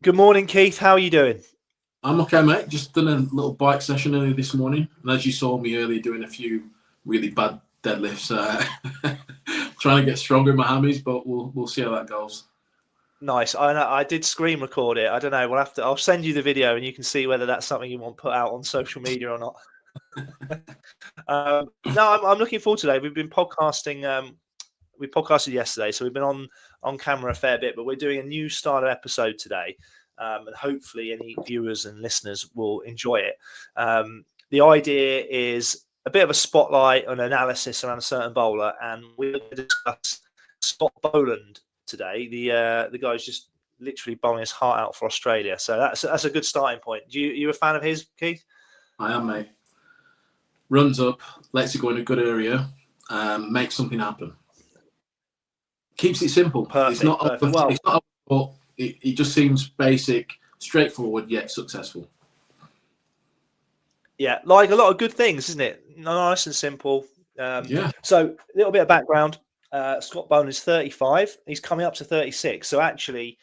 Good morning, Keith. How are you doing? I'm okay, mate. Just done a little bike session earlier this morning, and as you saw me earlier doing a few really bad deadlifts, trying to get stronger in my hammies, but we'll see how that goes. Nice. I did screen record it. I don't know. I'll send you the video, and you can see whether that's something you want put out on social media or not. No, I'm looking forward to today. We've been podcasting. We podcasted yesterday, so we've been on camera a fair bit, but we're doing a new style of episode today, and hopefully any viewers and listeners will enjoy it. The idea is a bit of a spotlight and analysis around a certain bowler, and we're going to discuss Scott Boland today. The guy's just literally bowling his heart out for Australia, so that's a good starting point. You a fan of his, Keith? I am, mate. Runs up, lets it go in a good area, makes something happen. Keeps it simple. Perfect. It's not. Perfect. Well, it's not. It just seems basic, straightforward, yet successful. Yeah, like a lot of good things, isn't it? Nice and simple. Yeah. So a little bit of background. Scott Boland is 35. He's coming up to 36. So actually,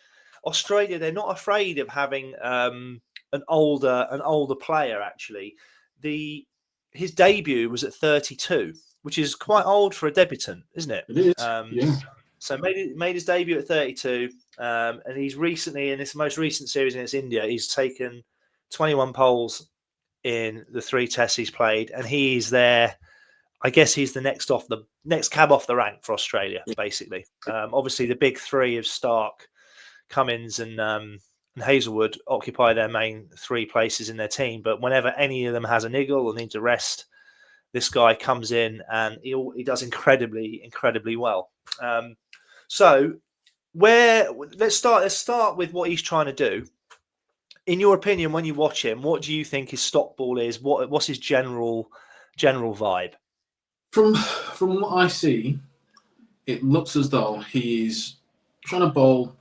Australia, they're not afraid of having an older player. Actually, his debut was at 32, which is quite old for a debutant, isn't it? It is. Yeah. So made his debut at 32, and he's recently in this most recent series against India, he's taken 21 poles in the 3 tests he's played, and he's there. I guess he's the next cab off the rank for Australia, basically. Obviously, the big 3 of Stark, Cummins, and Hazelwood occupy their main 3 places in their team. But whenever any of them has a niggle or needs a rest, this guy comes in and he does incredibly well. So let's start with what he's trying to do. In your opinion, when you watch him, what do you think his stock ball is? What's his general vibe? From what I see, it looks as though he's trying to bowl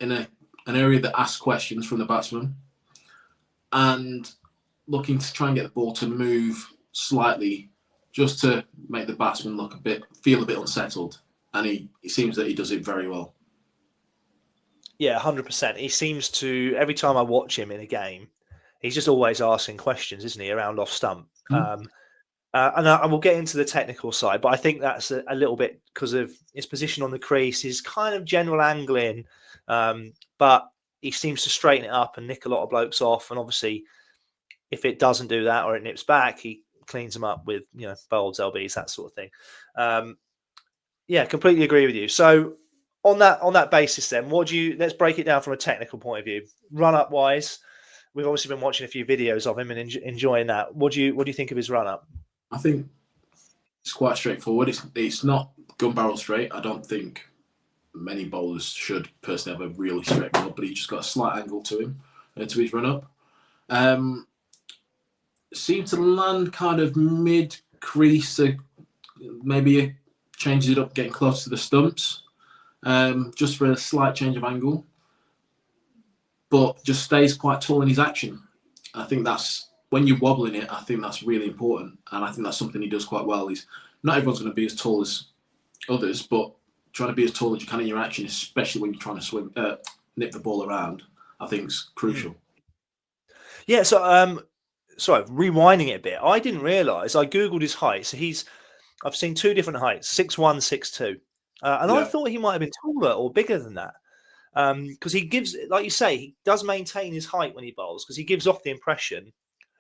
in an area that asks questions from the batsman, and looking to try and get the ball to move slightly, just to make the batsman feel a bit unsettled. And it seems that he does it very well. Yeah, 100%. He seems to, every time I watch him in a game, he's just always asking questions, isn't he, around off stump? And we'll get into the technical side, but I think that's a little bit because of his position on the crease, his kind of general angling, but he seems to straighten it up and nick a lot of blokes off. And obviously, if it doesn't do that or it nips back, he cleans them up with bowls, LBs, that sort of thing. Yeah, completely agree with you. So on that basis, then, let's break it down from a technical point of view. Run up wise, we've obviously been watching a few videos of him and enjoying that. What do you think of his run up? I think it's quite straightforward. It's not gun barrel straight. I don't think many bowlers should personally have a really straight run up, but he just got a slight angle to him, to his run up. Seemed to land kind of mid crease, maybe changes it up, getting close to the stumps, just for a slight change of angle, but just stays quite tall in his action. I think that's, when you're wobbling it, I think that's really important, and I think that's something he does quite well. Not everyone's going to be as tall as others, but trying to be as tall as you can in your action, especially when you're trying to nip the ball around, I think is crucial. Yeah, so sorry, rewinding it a bit, I didn't realise, I googled his height, so I've seen 2 different heights, 6'1", 6'2", and I thought he might have been taller or bigger than that, because he gives, like you say, he does maintain his height when he bowls, because he gives off the impression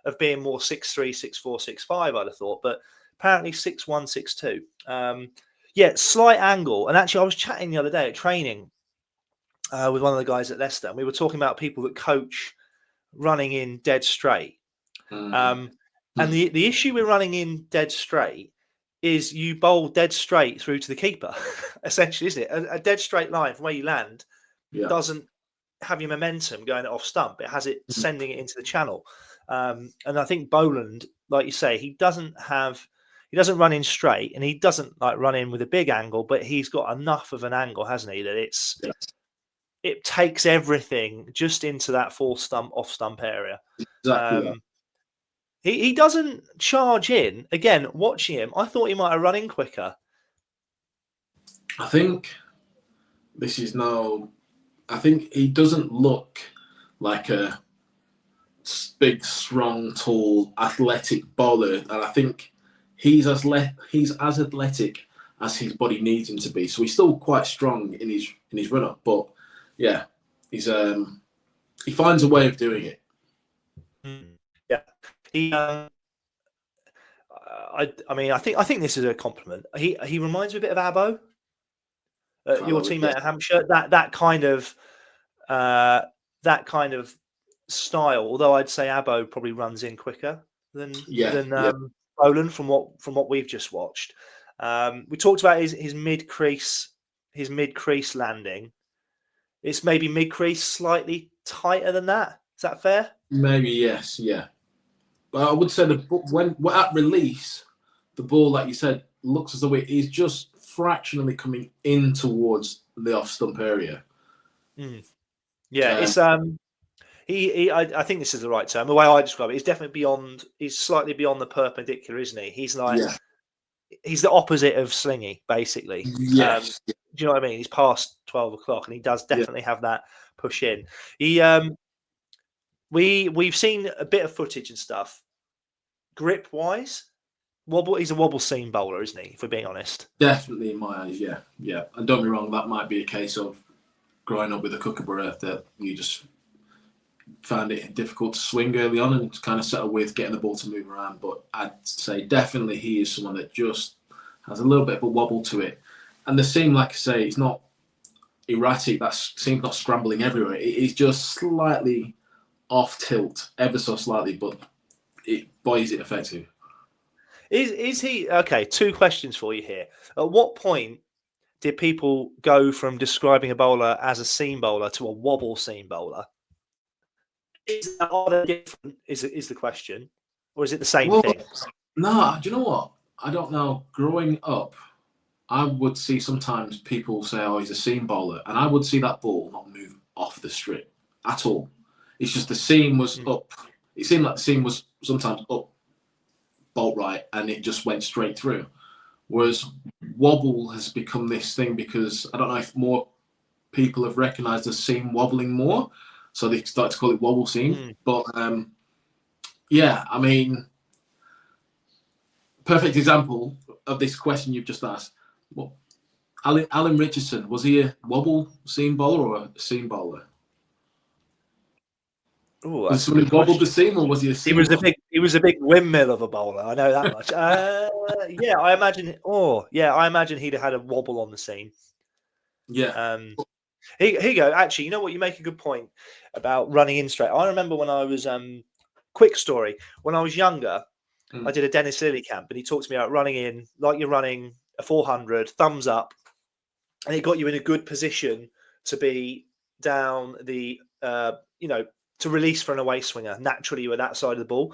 of being more 6'3", 6'4", 6'5", I'd have thought, but apparently 6'1", 6'2". Yeah, slight angle. And actually, I was chatting the other day at training with one of the guys at Leicester, and we were talking about people that coach running in dead straight. And the issue with running in dead straight is you bowl dead straight through to the keeper, essentially, isn't it? A dead straight line from where you land doesn't have your momentum going off stump. It has it sending it into the channel. And I think Boland, like you say, he doesn't run in straight, and he doesn't like run in with a big angle, but he's got enough of an angle, hasn't he, that it takes everything just into that full stump, off stump area. Exactly. He doesn't charge in. Again, watching him, I thought he might have run in quicker. I think he doesn't look like a big, strong, tall, athletic bowler, and I think he's as athletic as his body needs him to be. So he's still quite strong in his run up, but yeah, he's he finds a way of doing it. Yeah, he. I mean, I think this is a compliment. He reminds me a bit of Abbo, your teammate at Hampshire. That kind of style. Although I'd say Abbo probably runs in quicker than Boland from what we've just watched. We talked about his mid crease landing. It's maybe mid crease slightly tighter than that. Is that fair? Maybe yes, yeah. But I would say when at release, the ball, like you said, looks as though it is just fractionally coming in towards the off stump area. Yeah, it's I think this is the right term. The way I describe it, he's definitely beyond. He's slightly beyond the perpendicular, isn't he? He's like he's the opposite of Slingy, basically. Yes. Do you know what I mean? He's past 12 o'clock, and he does definitely have that push in. He we've seen a bit of footage and stuff. Grip wise, Wobble. He's a wobble seam bowler, isn't he? If we're being honest. Definitely in my eyes, yeah. And don't be wrong, that might be a case of growing up with a kookaburra that you just found it difficult to swing early on and kind of settle with getting the ball to move around. But I'd say definitely he is someone that just has a little bit of a wobble to it. And the seam, like I say, it's not erratic. That seam's not scrambling everywhere. It is just slightly off tilt, ever so slightly, but boy, is it effective. Is he okay? Two questions for you here. At what point did people go from describing a bowler as a seam bowler to a wobble seam bowler? Are they different? Is the question, or is it the same thing? No, do you know what? I don't know. Growing up, I would see sometimes people say, "Oh, he's a seam bowler," and I would see that ball not move off the strip at all. It's just the seam was up. It seemed like the seam was sometimes up, bolt right, and it just went straight through. Whereas wobble has become this thing because I don't know if more people have recognised the seam wobbling more, so they start to call it wobble seam. But yeah, I mean, perfect example of this question you've just asked. Well, Alan Richardson, was he a wobble seam bowler or a seam bowler? Ooh, was someone who wobbled the seam, or was he a seam? He was a big windmill of a bowler. I know that much. Yeah, I imagine he'd have had a wobble on the seam. Yeah. Here you go. Actually, you know what? You make a good point about running in straight. I remember when I was quick story. When I was younger, I did a Dennis Lilly camp, and he talked to me about running in like you're running a 400, thumbs up, and it got you in a good position to be down the to release for an away swinger. Naturally, you were that side of the ball.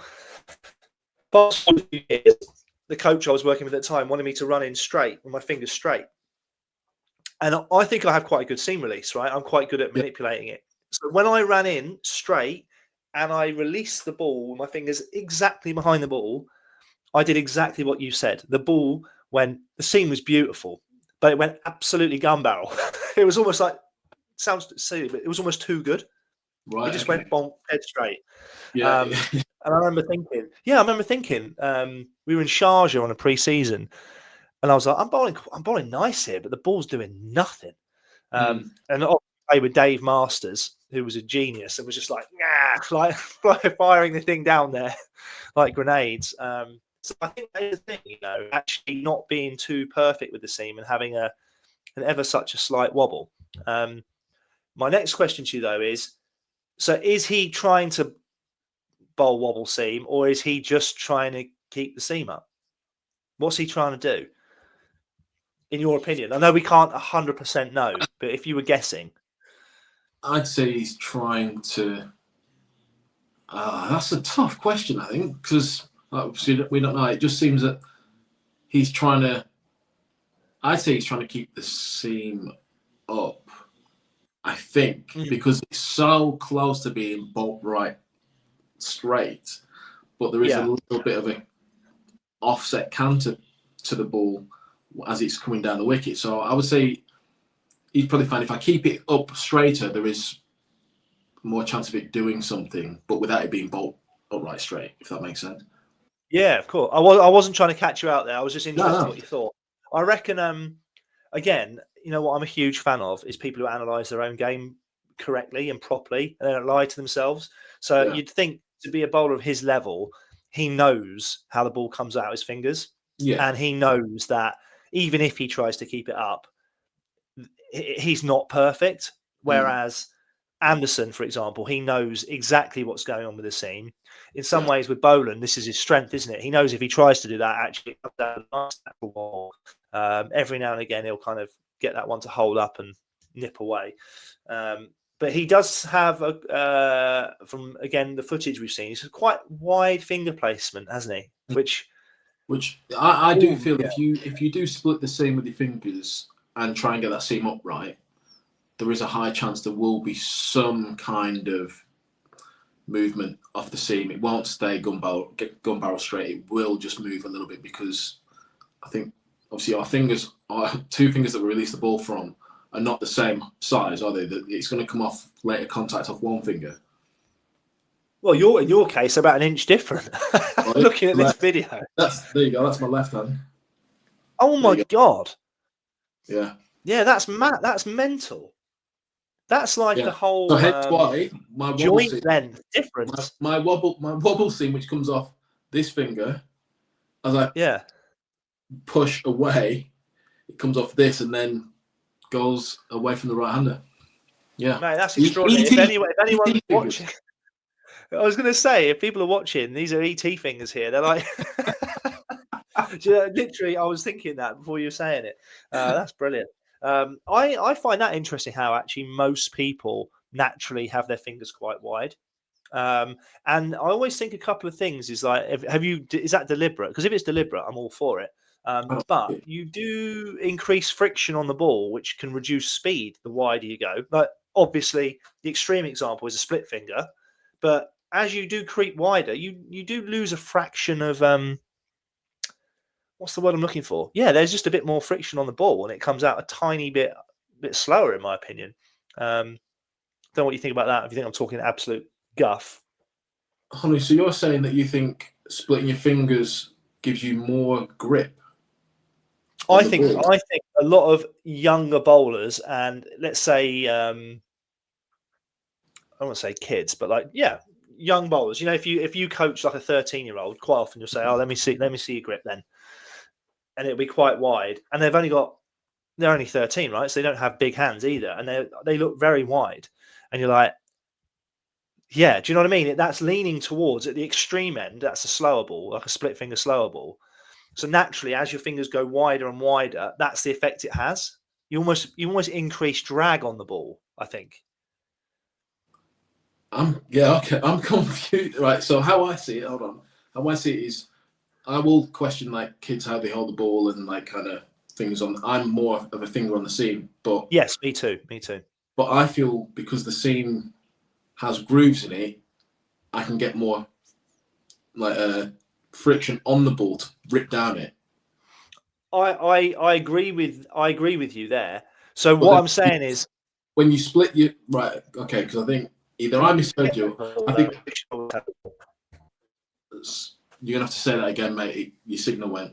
But the coach I was working with at the time wanted me to run in straight with my fingers straight. And I think I have quite a good seam release, right? I'm quite good at manipulating it. So when I ran in straight and I released the ball with my fingers exactly behind the ball, I did exactly what you said. The ball, when the seam was beautiful, but it went absolutely gun barrel. It was almost like, sounds silly, but it was almost too good. Right. It just went bonk dead straight. Yeah. And I remember thinking, we were in Sharjah on a pre-season, and I was like, I'm bowling nice here, but the ball's doing nothing. And I played with Dave Masters, who was a genius, and was just like firing the thing down there like grenades. So I think that's the thing, actually not being too perfect with the seam and having an ever such a slight wobble. My next question to you though is, so is he trying to bowl wobble seam, or is he just trying to keep the seam up? What's he trying to do? In your opinion? I know we can't 100% know, but if you were guessing. I'd say he's trying to... that's a tough question, I think, because obviously we don't know. It just seems that he's trying to... I'd say he's trying to keep the seam up, I think, because it's so close to being bolt right straight, but there is a little bit of an offset counter to the ball as it's coming down the wicket. So I would say he's probably fine. If I keep it up straighter, there is more chance of it doing something, but without it being bolt upright straight, if that makes sense. Yeah, of course. I wasn't trying to catch you out there. I was just interested in what you thought. I reckon, again, you know what I'm a huge fan of is people who analyse their own game correctly and properly and they don't lie to themselves. So you'd think to be a bowler of his level, he knows how the ball comes out his fingers. Yeah. And he knows that even if he tries to keep it up, he's not perfect. Whereas Anderson, for example, he knows exactly what's going on with the seam. In some ways, with Boland, this is his strength, isn't it? He knows if he tries to do that, actually, it comes down to the last natural ball. Every now and again, he'll kind of get that one to hold up and nip away. But he does have, from again the footage we've seen, he's a quite wide finger placement, hasn't he? Which I do feel if you do split the seam with your fingers and try and get that seam upright, there is a high chance there will be some kind of movement off the seam. It won't stay gun barrel straight. It will just move a little bit because I think obviously our fingers, our two fingers that we release the ball from, are not the same size, are they? That it's going to come off later contact off one finger. Well, in your case, about an inch different. Looking at this video. There you go. That's my left hand. Oh my God. Yeah. Yeah, that's That's mental. That's like the whole so hence why my joint seam, length difference. My wobble seam, which comes off this finger, as I push away, it comes off this and then goes away from the right hander. Yeah, mate, that's extraordinary. If anyone's watching, I was going to say, if people are watching, these are ET fingers here. They're like, literally, I was thinking that before you were saying it. That's brilliant. I find that interesting how actually most people naturally have their fingers quite wide. And I always think a couple of things is like, is that deliberate? Because if it's deliberate, I'm all for it. But you do increase friction on the ball, which can reduce speed the wider you go. But obviously, the extreme example is a split finger. But as you do creep wider, you do lose a fraction of what's the word I'm looking for? Yeah, there's just a bit more friction on the ball, and it comes out a tiny bit slower, in my opinion. Don't know what you think about that. If you think I'm talking absolute guff. Honey, so you're saying that you think splitting your fingers gives you more grip? I think a lot of younger bowlers, and let's say I don't want to say kids, but like young bowlers. You know, if you coach like a 13-year-old, quite often you'll say, "Oh, let me see your grip then," and it'll be quite wide. And they're only 13, right? So they don't have big hands either, and they look very wide. And you're like, yeah, do you know what I mean? That's leaning towards at the extreme end. That's a slower ball, like a split finger slower ball. So naturally, as your fingers go wider and wider, that's the effect it has. You almost increase drag on the ball, I think. Okay. I'm confused. Right. So how I see it, hold on. How I see it is, I will question like kids how they hold the ball and like kind of things on. I'm more of a finger on the seam, but yes, me too. But I feel because the seam has grooves in it, I can get more like friction on the ball to rip down it. I agree with you there. So what I'm saying is, when you split your right, okay, because I think either I misheard you. I think you're gonna have to say that again, mate. Your signal went.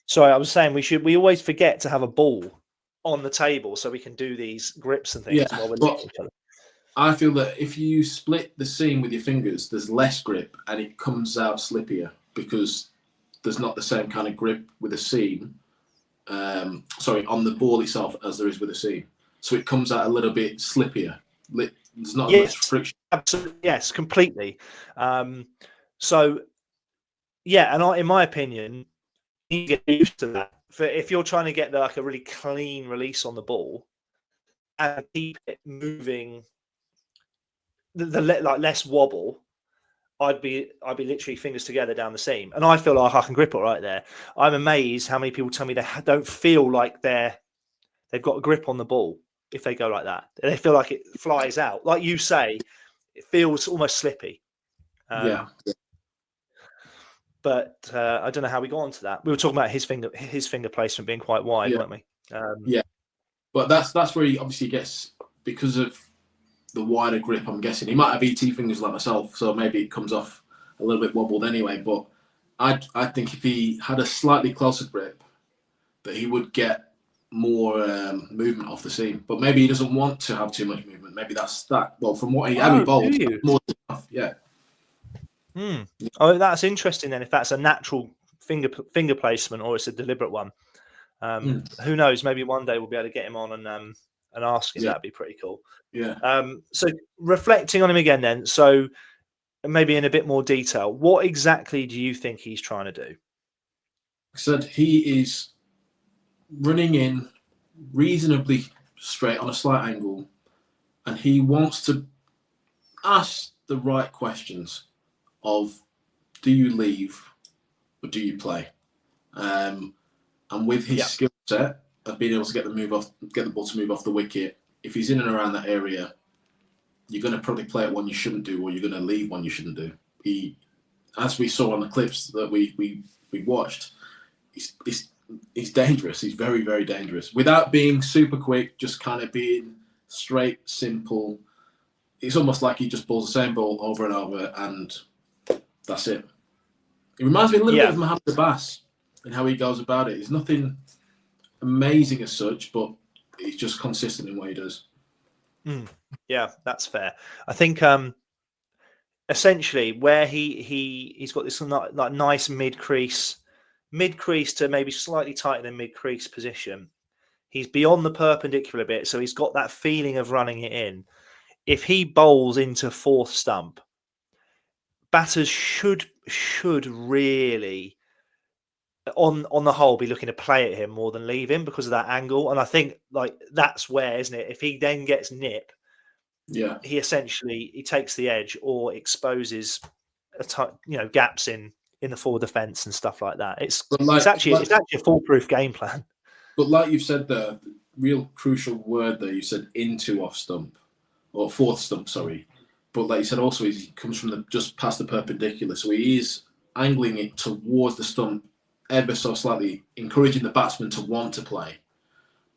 Sorry, I was saying we always forget to have a ball on the table so we can do these grips and things while we're looking at each other. I feel that if you split the seam with your fingers, there's less grip and it comes out slippier because there's not the same kind of grip with a seam. On the ball itself as there is with a seam. So it comes out a little bit slippier. There's not as much friction. Absolutely, yes, completely. So, and in my opinion, you get used to that. If you're trying to get like a really clean release on the ball and keep it moving, like less wobble, I'd be literally fingers together down the seam, and I feel like I can grip it right there. I'm amazed how many people tell me they don't feel like they've got a grip on the ball if they go like that. They feel like it flies out, like you say. It feels almost slippy. But I don't know how we got onto that. We were talking about his finger placement being quite wide, weren't we? But that's where he obviously gets, because of the wider grip, I'm guessing. He might have ET fingers like myself, so maybe it comes off a little bit wobbled anyway. But I think if he had a slightly closer grip, that he would get more movement off the seam. But maybe he doesn't want to have too much movement. Maybe that's that. Well, from what how he bowled, do you? more than enough. Yeah. Oh, that's interesting then. If that's a natural finger placement or it's a deliberate one, who knows? Maybe one day we'll be able to get him on and ask him. Yeah. That'd be pretty cool. Yeah. So reflecting on him again, then. So maybe in a bit more detail, what exactly do you think he's trying to do? I said he is running in reasonably straight on a slight angle, and he wants to ask the right questions of, do you leave or do you play? And with his skill set of being able to get the ball to move off the wicket, if he's in and around that area, you're going to probably play it one you shouldn't do, or you're going to leave one you shouldn't do. He, as we saw on the clips that we watched, he's dangerous. He's very, very dangerous. Without being super quick, just kind of being straight, simple. It's almost like he just bowls the same ball over and over, and that's it. It reminds me a little bit of Mohammed Abbas and how he goes about it. It's nothing amazing as such, but he's just consistent in what he does. Yeah, that's fair. I think essentially where he's got this like nice mid crease to maybe slightly tighter than mid crease position. He's beyond the perpendicular bit, so he's got that feeling of running it in. If he bowls into fourth stump, batters should really, on the whole, be looking to play at him more than leave him because of that angle. And I think like that's where, isn't it? If he then gets nip, he essentially takes the edge or exposes gaps in the forward defence and stuff like that. It's actually a foolproof game plan. But like you've said, the real crucial word there, you said into off stump or fourth stump, sorry. But like you said, also he comes from just past the perpendicular, so he is angling it towards the stump ever so slightly, encouraging the batsman to want to play.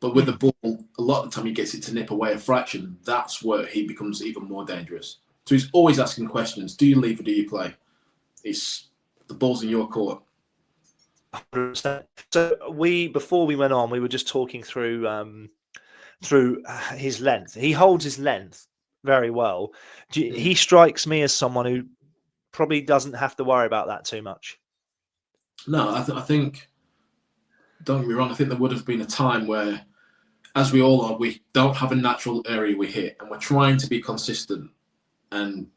But with the ball, a lot of the time he gets it to nip away a fraction. That's where he becomes even more dangerous. So he's always asking questions: do you leave or do you play? It's the ball's in your court. 100%. So before we went on, we were just talking through his length. He holds his length very well. He strikes me as someone who probably doesn't have to worry about that too much. No, I think, don't get me wrong, I think there would have been a time where, as we all are, we don't have a natural area we hit, and we're trying to be consistent. And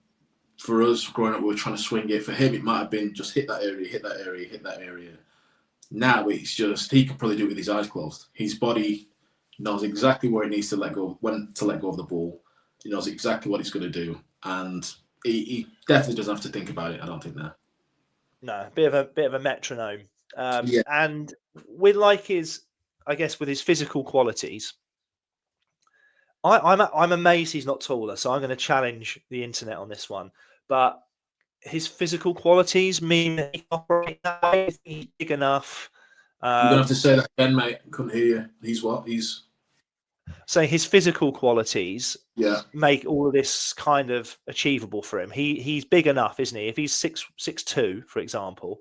for us growing up, we were trying to swing it. For him, it might have been just hit that area, hit that area, hit that area. Now it's just, he could probably do it with his eyes closed. His body knows exactly where it needs to let go, when to let go of the ball. He knows exactly what he's going to do, and he definitely doesn't have to think about it. I don't think that. No, bit of a metronome. And with like his, I guess, with his physical qualities, I'm amazed he's not taller. So I'm going to challenge the internet on this one. But his physical qualities mean that he can operate that way. He's big enough. You're gonna have to say that again, mate. I couldn't hear you. He's what? So his physical qualities make all of this kind of achievable for him. He's big enough, isn't he? If he's 6'2", for example,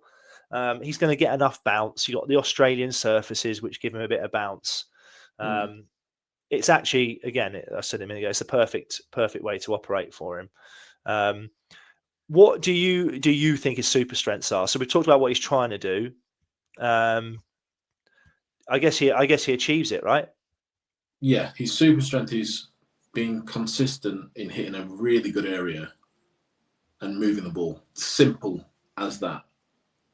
he's going to get enough bounce. You got the Australian surfaces, which give him a bit of bounce. It's actually, again, I said a minute ago, it's the perfect way to operate for him. What do you think his super strengths are? So we've talked about what he's trying to do. I guess he achieves it, right? Yeah, his super strength is being consistent in hitting a really good area and moving the ball. Simple as that.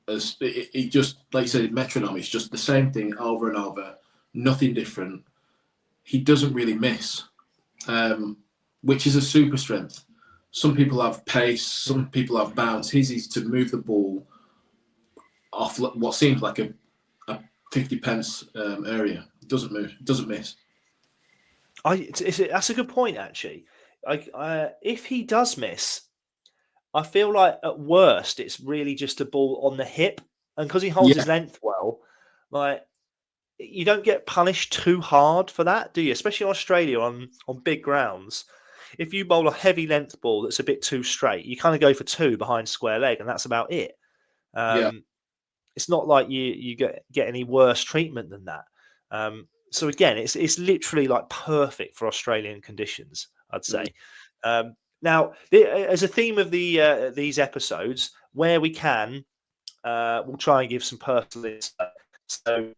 As it just, like you said, metronome. It's just the same thing over and over. Nothing different. He doesn't really miss, which is a super strength. Some people have pace. Some people have bounce. His is to move the ball off what seems like a 50 pence area. It doesn't move. It doesn't miss. That's a good point, actually. If he does miss, I feel like at worst it's really just a ball on the hip, and because he holds his length well, like you don't get punished too hard for that, do you? Especially in Australia on big grounds, if you bowl a heavy length ball that's a bit too straight, you kind of go for 2 behind square leg, and that's about it. It's not like you get any worse treatment than that. So again, it's literally like perfect for Australian conditions, I'd say. Now, as a theme of these episodes, where we can, we'll try and give some personal insight. So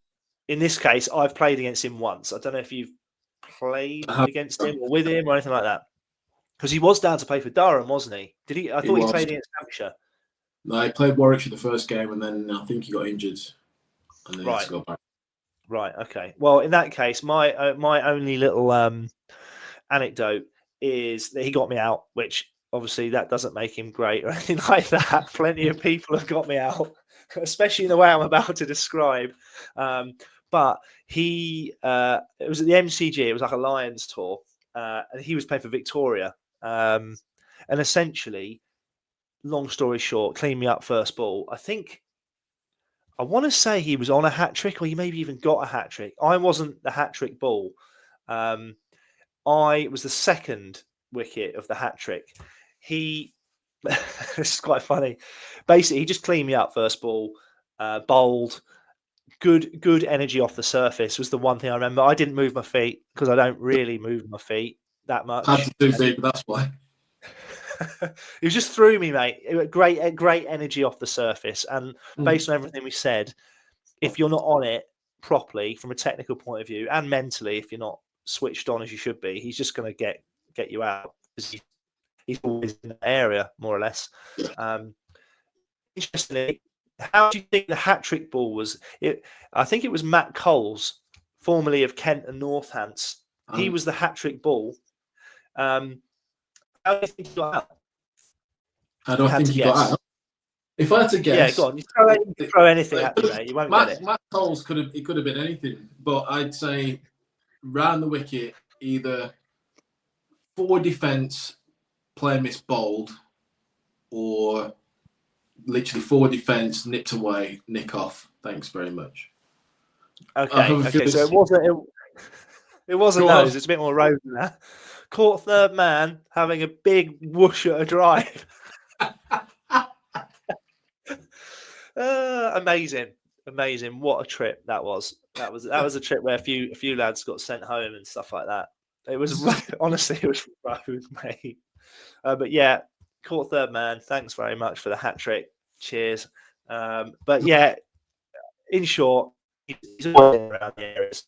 in this case, I've played against him once. I don't know if you've played against him or with him or anything like that, because he was down to play for Durham, wasn't he? Did he? I thought he played against Hampshire. No, he played Warwickshire the first game, and then I think he got injured, and then he had to go back. Right. Okay. Well, in that case, my only little anecdote is that he got me out, which obviously that doesn't make him great or anything like that. Plenty of people have got me out, especially in the way I'm about to describe. But he, it was at the MCG. It was like a Lions tour, and he was playing for Victoria. And essentially, long story short, cleaned me up first ball. I want to say he was on a hat trick, or he maybe even got a hat trick. I wasn't the hat trick ball. I was the second wicket of the hat trick. This is quite funny. Basically, he just cleaned me up first ball, bowled. Good energy off the surface was the one thing I remember. I didn't move my feet because I don't really move my feet that much. Had to do big, that's why. He just threw me, mate. Great energy off the surface. And based on everything we said, if you're not on it properly from a technical point of view and mentally, if you're not switched on as you should be, he's just going to get you out because he's always in that area, more or less. Interestingly, how do you think the hat trick ball was? I think it was Matt Coles, formerly of Kent and Northants. He was the hat trick ball. How do you think he got out? How do I think he got out? If I had to guess, go on. You throw anything at me, mate. You won't get it. Matt Coles could have been anything, but I'd say round the wicket, either forward defence, player miss bowled, or literally forward defence, nipped away, nick off. Thanks very much. Okay. So it wasn't those. It's a bit more road than that. Caught third man having a big whoosh at a drive. Amazing! What a trip that was. That was a trip where a few lads got sent home and stuff like that. It was honestly, it was road, mate. But yeah, caught third man. Thanks very much for the hat trick. Cheers. But yeah, in short, he's always around the areas.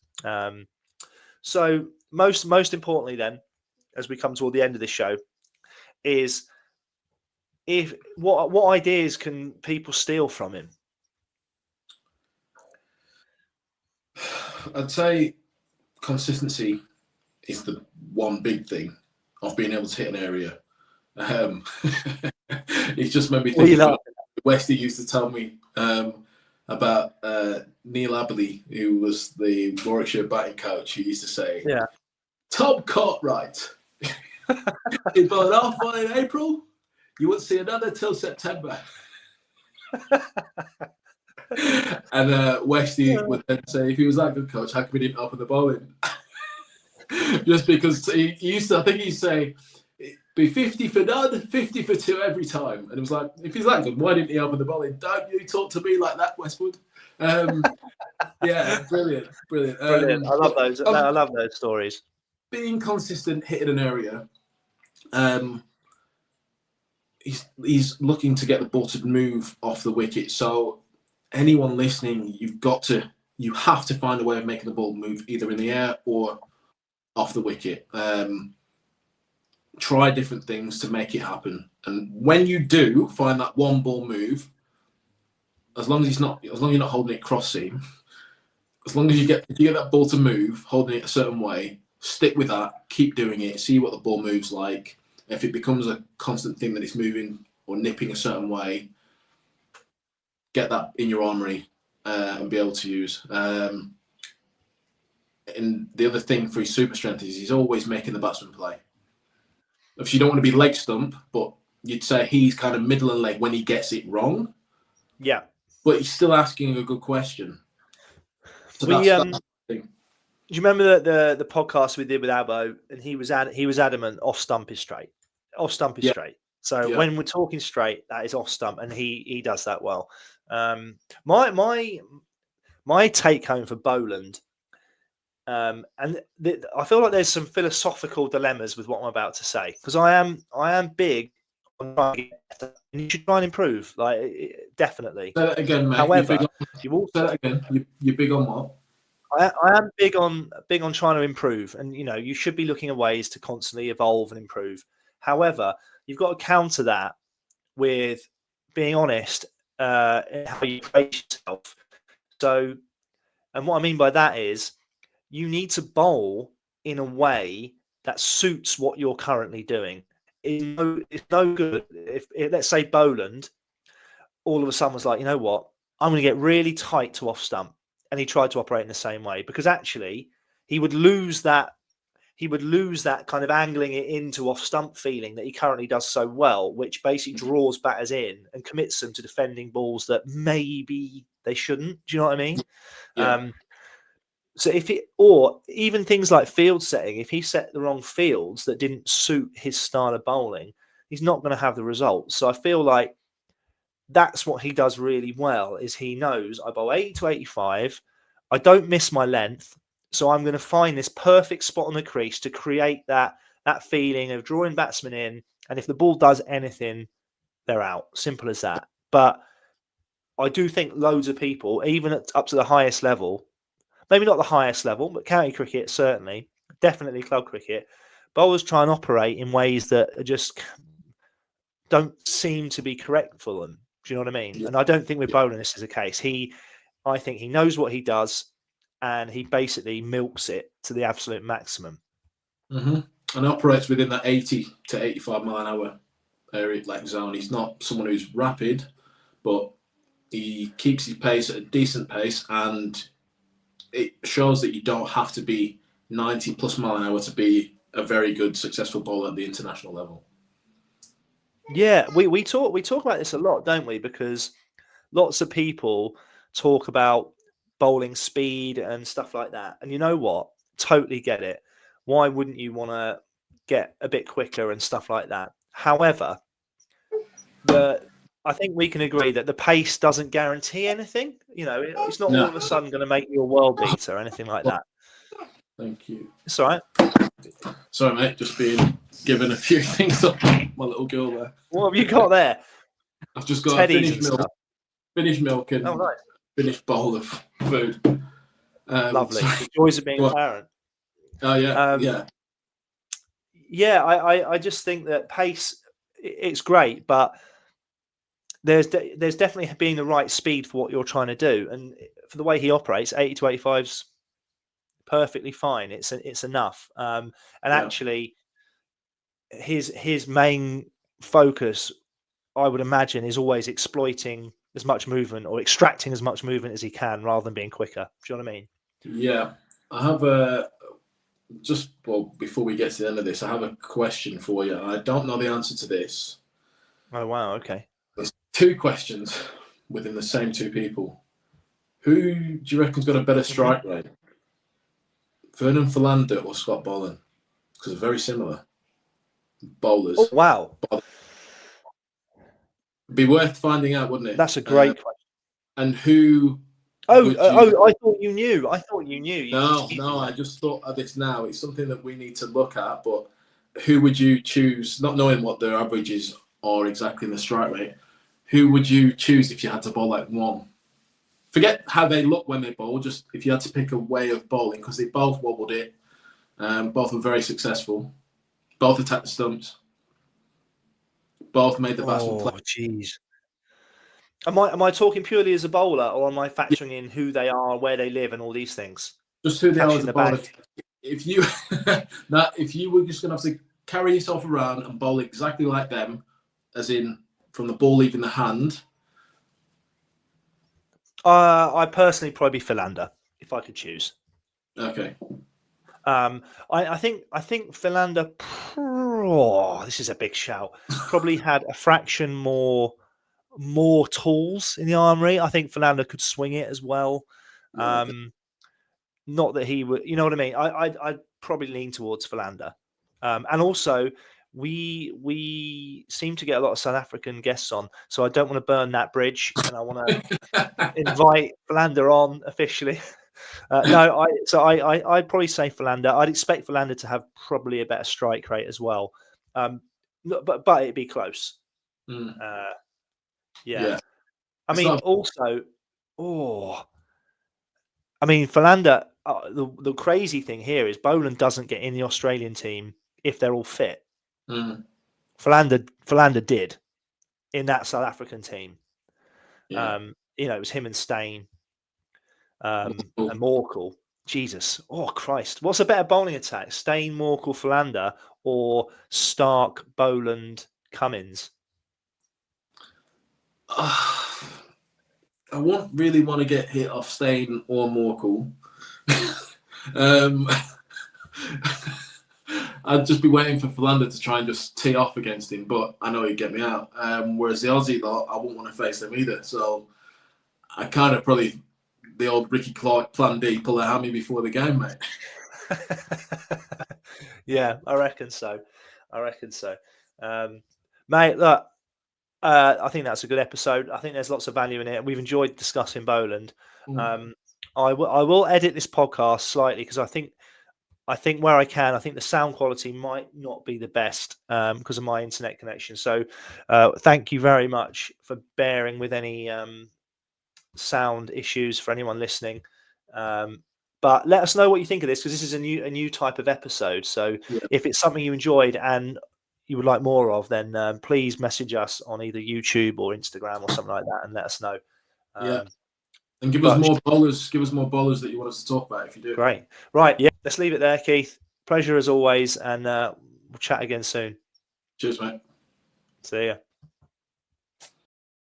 So most importantly, then, as we come toward the end of this show, is what ideas can people steal from him? I'd say consistency is the one big thing of being able to hit an area. It's just made me think of Westy used to tell me about Neil Aberley, who was the Warwickshire batting coach. He used to say, "Top caught right. If I had half one in April, you wouldn't see another till September." And Westy would then say, if he was that good coach, how come he didn't open the bowling? Just because he used to, I think he'd say, be 50 for none, 50 for two every time. And it was like, if he's that good, why didn't he open the bowling? Don't you talk to me like that, Westwood. Yeah, brilliant. I love those. I love those stories. Being consistent, hitting an area. He's looking to get the ball to move off the wicket. So anyone listening, you have to find a way of making the ball move either in the air or off the wicket. Try different things to make it happen. And when you do find that one ball move, as long as you're not holding it cross seam, as long as you get that ball to move, holding it a certain way, stick with that, keep doing it, see what the ball moves like. If it becomes a constant thing that it's moving or nipping a certain way, get that in your armoury and be able to use. And the other thing for his super strength is he's always making the batsman play. If you don't want to be leg stump, but you'd say he's kind of middle and leg when he gets it wrong. Yeah. But he's still asking a good question. So that's the thing. you remember the podcast we did with Abbo, and he was adamant off stump is straight, off stump is Yeah. straight. So Yeah. when we're talking straight, that is off stump, and he does that well. My take home for Boland, and I feel like there's some philosophical dilemmas with what I'm about to say, because I am big on trying to get better, and you should try and improve, definitely. Say that again, mate. However, Say that again. You're big on what? I am big on trying to improve, and you should be looking at ways to constantly evolve and improve. However, you've got to counter that with being honest in how you praise yourself. So, and what I mean by that is you need to bowl in a way that suits what you're currently doing. It's no good if let's say Boland all of a sudden was like, you know what, I'm going to get really tight to off stump, and he tried to operate in the same way, because actually he would lose that kind of angling it into off stump feeling that he currently does so well, which basically draws batters in and commits them to defending balls that maybe they shouldn't. Do you know what I mean? Yeah. So or even things like field setting, if he set the wrong fields that didn't suit his style of bowling, he's not going to have the results. So I feel like that's what he does really well, is he knows I bowl 80 to 85. I don't miss my length. So I'm going to find this perfect spot on the crease to create that feeling of drawing batsmen in. And if the ball does anything, they're out. Simple as that. But I do think loads of people, even up to the highest level, maybe not the highest level, but county cricket certainly, definitely club cricket, bowlers try and operate in ways that are just don't seem to be correct for them. Do you know what I mean? Yeah. And I don't think with Boland this is the case. I think he knows what he does, and he basically milks it to the absolute maximum. Mm-hmm. And operates within that 80 to 85 mile an hour area, like zone. He's not someone who's rapid, but he keeps his pace at a decent pace, and it shows that you don't have to be 90 plus mile an hour to be a very good, successful bowler at the international level. Yeah, we talk about this a lot, don't we? Because lots of people talk about bowling speed and stuff like that. And you know what? Totally get it. Why wouldn't you want to get a bit quicker and stuff like that? However, I think we can agree that the pace doesn't guarantee anything. It's not all of a sudden going to make you a world beater or anything like that. Thank you. It's all right. Sorry, mate. Just being given a few things up my little girl there. What have you got there? I've just got Teddies a finished milk and nice. Finished bowl of food. Lovely. The joys of being a parent. Oh yeah, yeah. I just think that pace, it's great, but there's definitely being the right speed for what you're trying to do, and for the way he operates, 80 to 85's perfectly fine. It's enough. And actually, his main focus, I would imagine, is always exploiting as much movement or extracting as much movement as he can, rather than being quicker. Do you know what I mean? Yeah, I have before we get to the end of this, I have a question for you. I don't know the answer to this. Oh wow, okay. There's two questions within the same two people. Who do you reckon's got a better strike rate? Vernon Philander or Scott Boland? Because they're very similar bowlers. Oh wow. It'd be worth finding out, wouldn't it? That's a great question. And who? I thought you knew. No, I just thought of this now. It's something that we need to look at. But who would you choose? Not knowing what their averages are exactly in the strike rate, who would you choose if you had to bowl like one? Forget how they look when they bowl. Just if you had to pick a way of bowling, because they both wobbled it. Both were very successful. Both attacked the stumps. Both made the batsman play. Oh, jeez. Am I talking purely as a bowler, or am I factoring in who they are, where they live, and all these things? Just who they are as a bowler. If you were just going to have to carry yourself around and bowl exactly like them, as in from the ball leaving the hand. I personally probably Philander, if I could choose. Okay. I think Philander. This is a big shout. Probably had a fraction more tools in the armory. I think Philander could swing it as well. not that he would, you know what I mean? I'd probably lean towards Philander. And also, we seem to get a lot of South African guests on, so I don't want to burn that bridge, and I want to invite Philander on officially. I'd probably say Philander. I'd expect Philander to have probably a better strike rate as well. But it'd be close. Mm. Yeah. I It's mean, not- also, I mean, Philander. The crazy thing here is Boland doesn't get in the Australian team if they're all fit. Mm. Philander did in that South African team. Yeah. You know, it was him and Stain and Cool. Morkel. Jesus, oh Christ! What's a better bowling attack? Stain, Morkel, Philander, or Stark, Boland, Cummins? I won't really want to get hit off Stain or Morkel. I'd just be waiting for Philander to try and just tee off against him, but I know he'd get me out. Whereas the Aussie lot, I wouldn't want to face them either. So I kind of probably the old Ricky Clark plan D, pull a hammy before the game, mate. Yeah, I reckon so. Mate, look, I think that's a good episode. I think there's lots of value in it. We've enjoyed discussing Boland. I will edit this podcast slightly because I think where I can, I think the sound quality might not be the best because of my internet connection. So thank you very much for bearing with any sound issues for anyone listening. But let us know what you think of this, because this is a new type of episode. So if it's something you enjoyed and you would like more of, then please message us on either YouTube or Instagram or something like that and let us know. And give us more bowlers. Give us more bowlers that you want us to talk about if you do. Great. Right. Yeah. Let's leave it there, Keith. Pleasure as always, and we'll chat again soon. Cheers, mate. See ya.